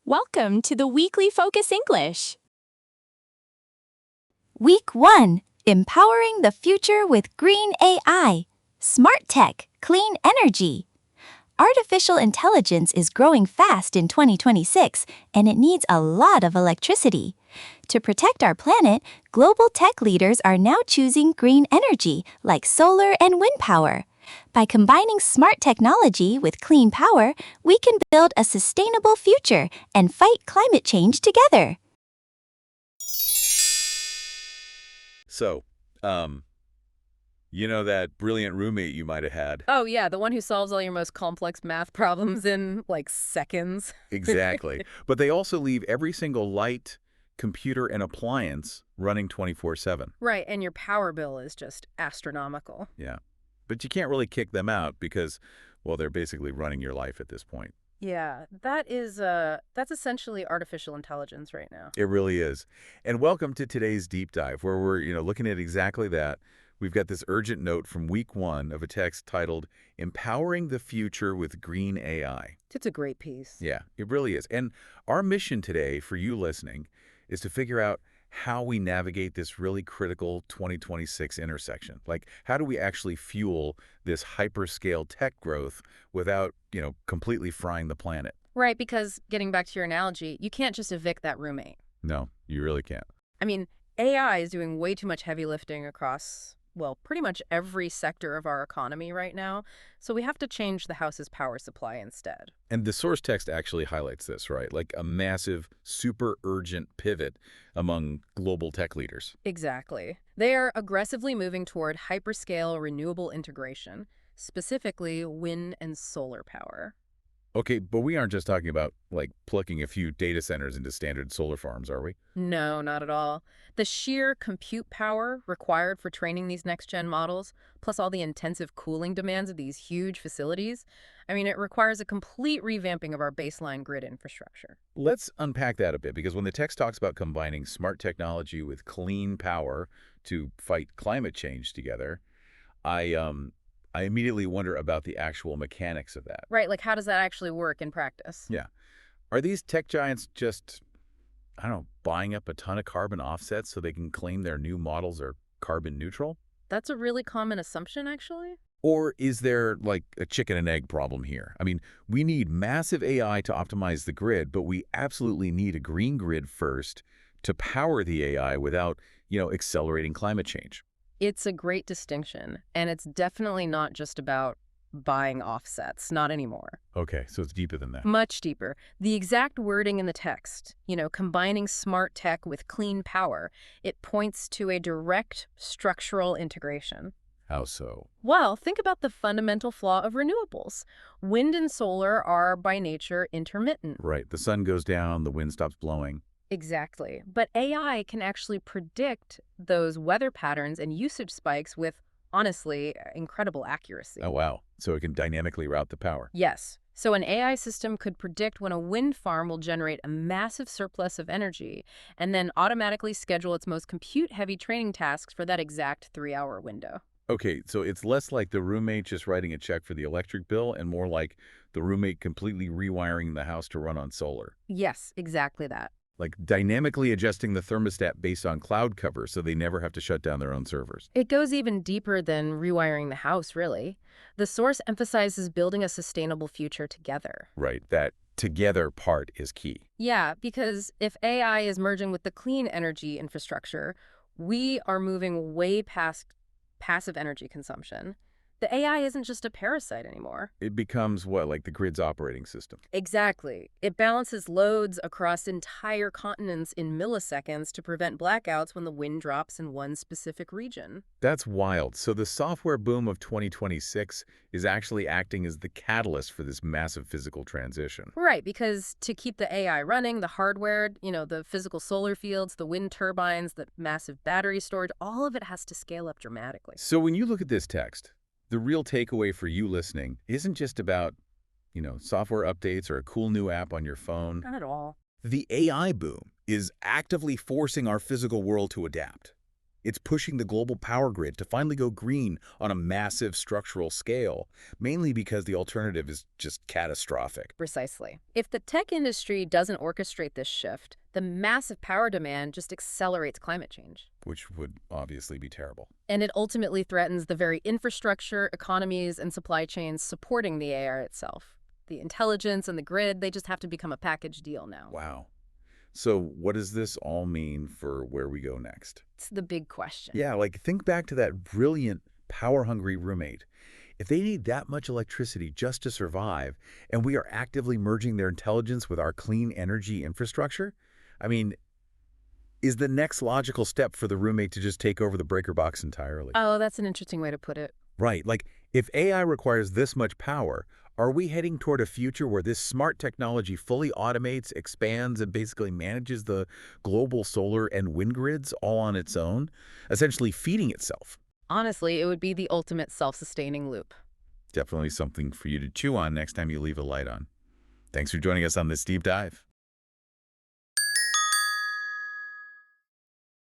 Welcome to the Weekly Focus English. Week 1, Empowering the Future with Green AI, Smart Tech, Clean Energy. Artificial intelligence is growing fast in 2026, and it needs a lot of electricity. To protect our planet, global tech leaders are now choosing green energy, like solar and wind power. By combining smart technology with clean power, we can build a sustainable future and fight climate change together. So, you know that brilliant roommate you might have had? Oh, yeah, the one who solves all your most complex math problems in, like, seconds. Exactly. But they also leave every single light, computer, and appliance running 24/7. Right, and your power bill is just astronomical. Yeah. But you can't really kick them out because, well, they're basically running your life at this point. Yeah, that's essentially artificial intelligence right now. It really is. And welcome to today's deep dive, where we're, looking at exactly that. We've got this urgent note from week 1 of a text titled, Empowering the Future with Green AI. It's a great piece. Yeah, it really is. And our mission today for you listening is to figure out how we navigate this really critical 2026 intersection. Like, how do we actually fuel this hyperscale tech growth without, completely frying the planet? Right, because getting back to your analogy, you can't just evict that roommate. No, you really can't. I mean, AI is doing way too much heavy lifting across, well, pretty much every sector of our economy right now, so we have to change the house's power supply instead. And the source text actually highlights this, right? Like a massive, super urgent pivot among global tech leaders. Exactly. They are aggressively moving toward hyperscale renewable integration, specifically wind and solar power. Okay, but we aren't just talking about, like, plugging a few data centers into standard solar farms, are we? No, not at all. The sheer compute power required for training these next-gen models, plus all the intensive cooling demands of these huge facilities, it requires a complete revamping of our baseline grid infrastructure. Let's unpack that a bit, because when the text talks about combining smart technology with clean power to fight climate change together, I immediately wonder about the actual mechanics of that. Right, like how does that actually work in practice? Yeah. Are these tech giants just, buying up a ton of carbon offsets so they can claim their new models are carbon neutral? That's a really common assumption, actually. Or is there, like, a chicken and egg problem here? We need massive AI to optimize the grid, but we absolutely need a green grid first to power the AI without, accelerating climate change. It's a great distinction, and it's definitely not just about buying offsets, not anymore. Okay, so it's deeper than that. Much deeper. The exact wording in the text, combining smart tech with clean power, it points to a direct structural integration. How so? Well, think about the fundamental flaw of renewables. Wind and solar are by nature intermittent. Right, the sun goes down, the wind stops blowing. Exactly. But AI can actually predict those weather patterns and usage spikes with, honestly, incredible accuracy. Oh, wow. So it can dynamically route the power. Yes. So an AI system could predict when a wind farm will generate a massive surplus of energy and then automatically schedule its most compute-heavy training tasks for that exact 3-hour window. Okay, so it's less like the roommate just writing a check for the electric bill and more like the roommate completely rewiring the house to run on solar. Yes, exactly that. Like dynamically adjusting the thermostat based on cloud cover so they never have to shut down their own servers. It goes even deeper than rewiring the house, really. The source emphasizes building a sustainable future together. Right, that together part is key. Yeah, because if AI is merging with the clean energy infrastructure, we are moving way past passive energy consumption. The AI isn't just a parasite anymore. It becomes what, like the grid's operating system? Exactly. It balances loads across entire continents in milliseconds to prevent blackouts when the wind drops in one specific region. That's wild. So the software boom of 2026 is actually acting as the catalyst for this massive physical transition. Right, because to keep the AI running, the hardware, the physical solar fields, the wind turbines, the massive battery storage, all of it has to scale up dramatically. So when you look at this text, the real takeaway for you listening isn't just about, software updates or a cool new app on your phone. Not at all. The AI boom is actively forcing our physical world to adapt. It's pushing the global power grid to finally go green on a massive structural scale, mainly because the alternative is just catastrophic. Precisely. If the tech industry doesn't orchestrate this shift, the massive power demand just accelerates climate change. Which would obviously be terrible. And it ultimately threatens the very infrastructure, economies, and supply chains supporting the AI itself. The intelligence and the grid, they just have to become a package deal now. Wow. So what does this all mean for where we go next? It's the big question. Yeah, like think back to that brilliant, power-hungry roommate. If they need that much electricity just to survive, and we are actively merging their intelligence with our clean energy infrastructure, I mean, is the next logical step for the roommate to just take over the breaker box entirely? Oh, that's an interesting way to put it. Right. Like, if AI requires this much power, are we heading toward a future where this smart technology fully automates, expands, and basically manages the global solar and wind grids all on its own, essentially feeding itself? Honestly, it would be the ultimate self-sustaining loop. Definitely something for you to chew on next time you leave a light on. Thanks for joining us on this deep dive.